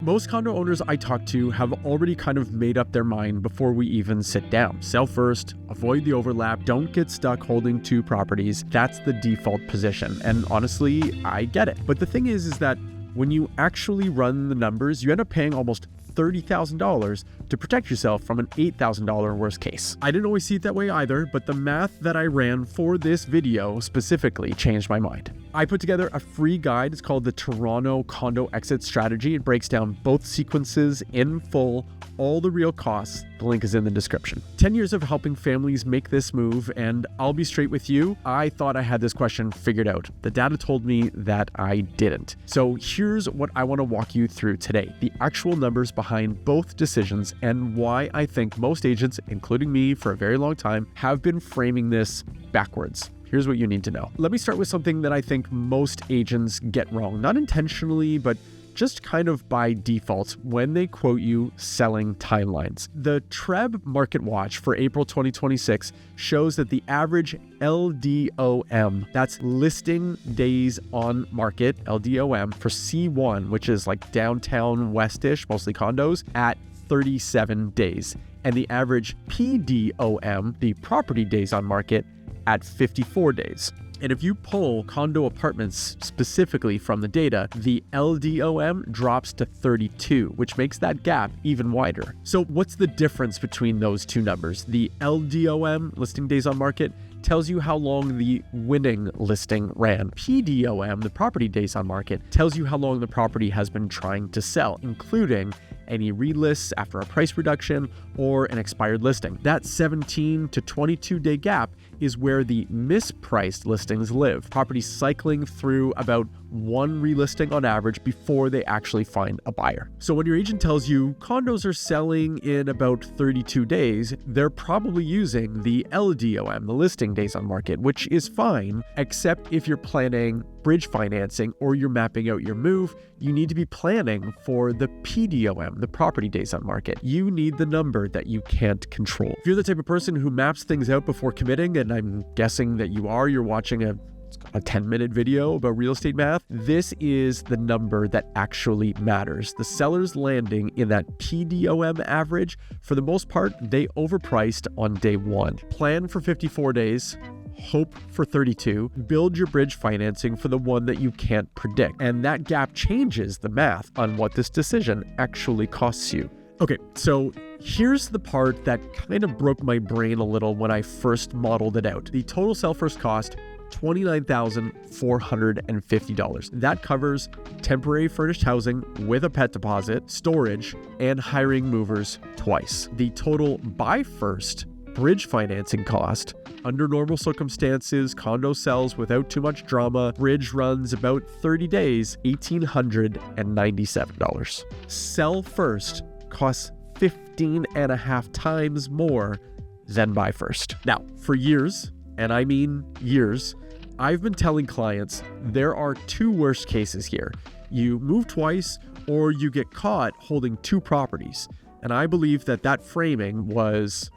Most condo owners I talk to have already kind of made up their mind before we even sit down. Sell first, avoid the overlap, don't get stuck holding two properties. That's the default position. And honestly, I get it. But the thing is that when you actually run the numbers, you end up paying almost $30,000 to protect yourself from an $8,000 worst case. I didn't always see it that way either, but the math that I ran for this video specifically changed my mind. I put together a free guide. It's called the Toronto Condo Exit Strategy. It breaks down both sequences in full, all the real costs. The link is in the description. 10 years of helping families make this move, and I'll be straight with you, I thought I had this question figured out. The data told me that I didn't. So here's what I want to walk you through today. The actual numbers behind both decisions and why I think most agents, including me for a very long time, have been framing this backwards. Here's what you need to know. Let me start with something that I think most agents get wrong, not intentionally, but just kind of by default when they quote you selling timelines. The TREB Market Watch for April 2026 shows that the average LDOM, that's listing days on market, LDOM, for C1, which is like downtown westish, mostly condos, at 37 days. And the average PDOM, the property days on market, at 54 days. And if you pull condo apartments specifically from the data, the LDOM drops to 32, which makes that gap even wider. So what's the difference between those two numbers? The LDOM, listing days on market, tells you how long the winning listing ran. PDOM, the property days on market, tells you how long the property has been trying to sell, including any relists after a price reduction or an expired listing. That 17 to 22 day gap is where the mispriced listings live. Properties cycling through about one relisting on average before they actually find a buyer. So when your agent tells you condos are selling in about 32 days, they're probably using the LDOM, the listing days on market, which is fine, except if you're planning bridge financing or you're mapping out your move, you need to be planning for the PDOM, the property days on market. You need the number that you can't control. If you're the type of person who maps things out before committing, and I'm guessing that you're watching a 10-minute video about real estate math, this is the number that actually matters. The seller's landing in that PDOM average, for the most part, they overpriced on day one. Plan for 54 days. Hope for 32, build your bridge financing for the one that you can't predict. And that gap changes the math on what this decision actually costs you. Okay, so here's the part that kind of broke my brain a little when I first modeled it out. The total sell first cost, $29,450. That covers temporary furnished housing with a pet deposit, storage, and hiring movers twice. The total buy first bridge financing cost, under normal circumstances, condo sells without too much drama, bridge runs about 30 days, $1,897. Sell first costs 15.5 times more than buy first. Now, for years, and I mean years, I've been telling clients there are two worst cases here. You move twice or you get caught holding two properties. And I believe that framing was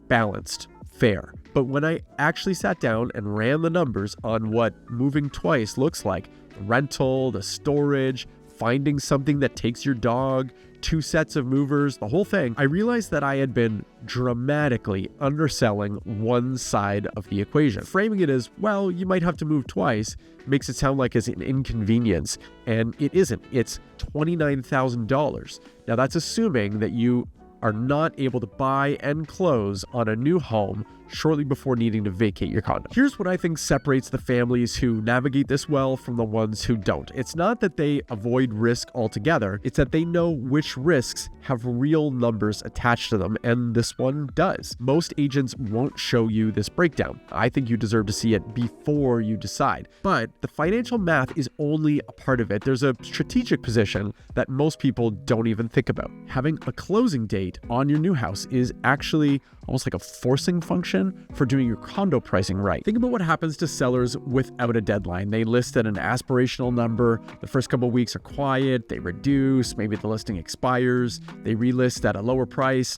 balanced, fair. But when I actually sat down and ran the numbers on what moving twice looks like, the rental, the storage, finding something that takes your dog, 2 sets of movers, the whole thing, I realized that I had been dramatically underselling one side of the equation. Framing it as, well, you might have to move twice, makes it sound like it's an inconvenience, and it isn't. It's $29,000. Now that's assuming that you are not able to buy and close on a new home shortly before needing to vacate your condo. Here's what I think separates the families who navigate this well from the ones who don't. It's not that they avoid risk altogether, it's that they know which risks have real numbers attached to them, and this one does. Most agents won't show you this breakdown. I think you deserve to see it before you decide. But the financial math is only a part of it. There's a strategic position that most people don't even think about. Having a closing date on your new house is actually almost like a forcing function for doing your condo pricing right. Think about what happens to sellers without a deadline. They list at an aspirational number. The first couple of weeks are quiet. They reduce. Maybe the listing expires. They relist at a lower price.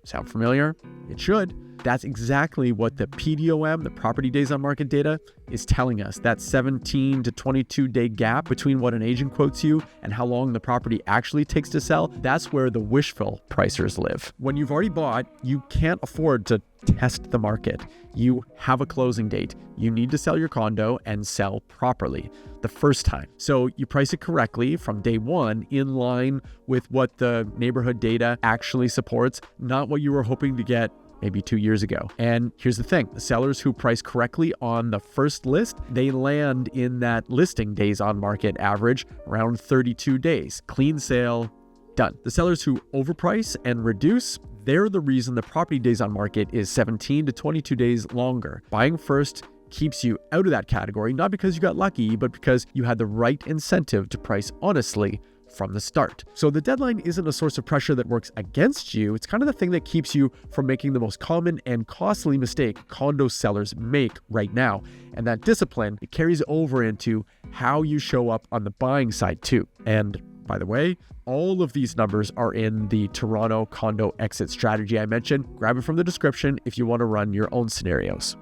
Sound familiar? It should. That's exactly what the PDOM, the property days on market data, is telling us. That 17 to 22 day gap between what an agent quotes you and how long the property actually takes to sell, that's where the wishful pricers live. When you've already bought, you can't afford to test the market. You have a closing date. You need to sell your condo and sell properly the first time. So you price it correctly from day one, in line with what the neighborhood data actually supports, not what you were hoping to get maybe 2 years ago. And here's the thing, the sellers who price correctly on the first list, they land in that listing days on market average around 32 days. Clean sale, done. The sellers who overprice and reduce, they're the reason the property days on market is 17 to 22 days longer. Buying first keeps you out of that category, not because you got lucky, but because you had the right incentive to price honestly from the start. So the deadline isn't a source of pressure that works against you. It's kind of the thing that keeps you from making the most common and costly mistake condo sellers make right now. And that discipline, it carries over into how you show up on the buying side too. And by the way, all of these numbers are in the Toronto condo exit strategy I mentioned. Grab it from the description if you want to run your own scenarios.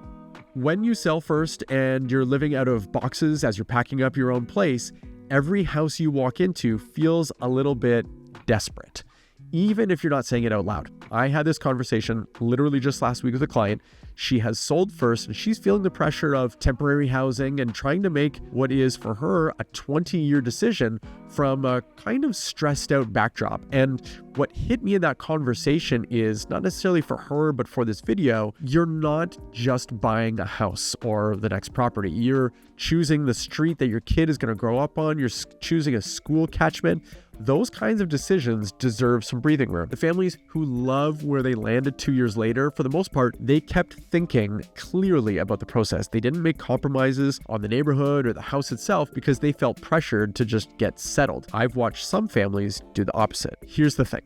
When you sell first and you're living out of boxes as you're packing up your own place, every house you walk into feels a little bit desperate, even if you're not saying it out loud. I had this conversation literally just last week with a client. She has sold first and she's feeling the pressure of temporary housing and trying to make what is for her a 20-year decision from a kind of stressed out backdrop. And what hit me in that conversation is not necessarily for her, but for this video, you're not just buying a house or the next property. You're choosing the street that your kid is going to grow up on. You're choosing a school catchment. Those kinds of decisions deserve some breathing room. The families who love where they landed 2 years later, for the most part, they kept thinking clearly about the process. They didn't make compromises on the neighborhood or the house itself because they felt pressured to just get settled. I've watched some families do the opposite. Here's the thing.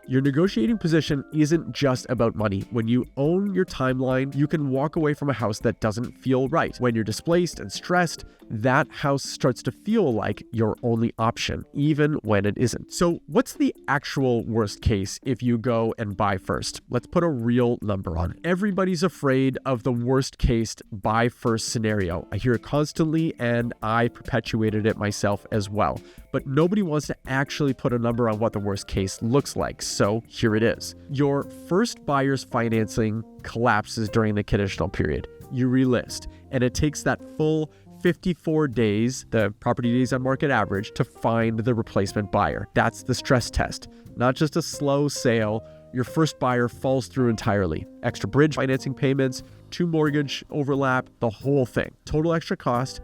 Your negotiating position isn't just about money. When you own your timeline, you can walk away from a house that doesn't feel right. When you're displaced and stressed, that house starts to feel like your only option, even when it isn't. So what's the actual worst case if you go and buy first? Let's put a real number on it. Everybody's afraid of the worst case buy first scenario. I hear it constantly and I perpetuated it myself as well. But nobody wants to actually put a number on what the worst case looks like. So here it is. Your first buyer's financing collapses during the conditional period. You relist, and it takes that full 54 days, the property days on market average, to find the replacement buyer. That's the stress test. Not just a slow sale. Your first buyer falls through entirely. Extra bridge financing payments, 2 mortgage overlap, the whole thing. Total extra cost,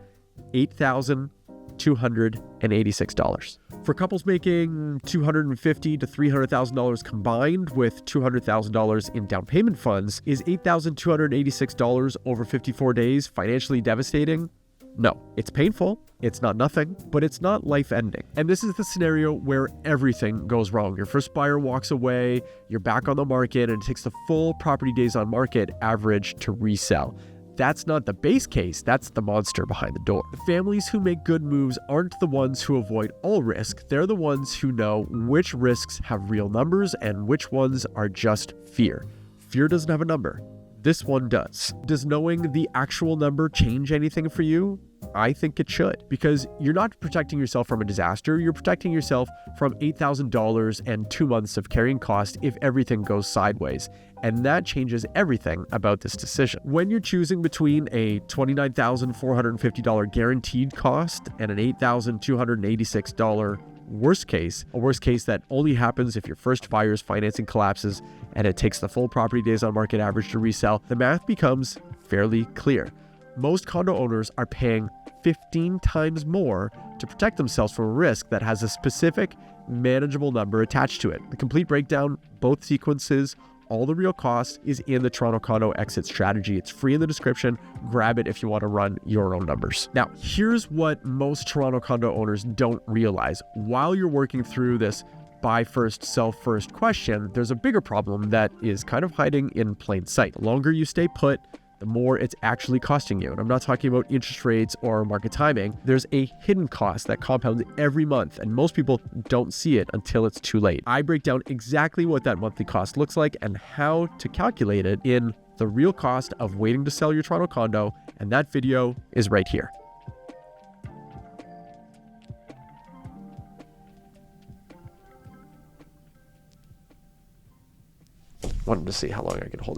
$8,286. For couples making $250,000 to $300,000 combined with $200,000 in down payment funds, is $8,286 over 54 days financially devastating? No, it's painful, it's not nothing, but it's not life-ending. And this is the scenario where everything goes wrong. Your first buyer walks away, you're back on the market, and it takes the full property days on market average to resell. That's not the base case, that's the monster behind the door. The families who make good moves aren't the ones who avoid all risk. They're the ones who know which risks have real numbers and which ones are just fear. Fear doesn't have a number. This one does. Does knowing the actual number change anything for you? I think it should, because you're not protecting yourself from a disaster. You're protecting yourself from $8,000 and 2 months of carrying cost if everything goes sideways. And that changes everything about this decision. When you're choosing between a $29,450 guaranteed cost and an $8,286 worst case, a worst case that only happens if your first buyer's financing collapses and it takes the full property days on market average to resell, the math becomes fairly clear. Most condo owners are paying 15 times more to protect themselves from a risk that has a specific, manageable number attached to it. The complete breakdown, both sequences, all the real cost is in the Toronto Condo exit strategy. It's free in the description. Grab it if you want to run your own numbers. Now, here's what most Toronto condo owners don't realize. While you're working through this buy first, sell first question, there's a bigger problem that is kind of hiding in plain sight. The longer you stay put, the more it's actually costing you. And I'm not talking about interest rates or market timing. There's a hidden cost that compounds every month, and most people don't see it until it's too late. I break down exactly what that monthly cost looks like and how to calculate it in the real cost of waiting to sell your Toronto condo, and that video is right here. Wanted to see how long I could hold it.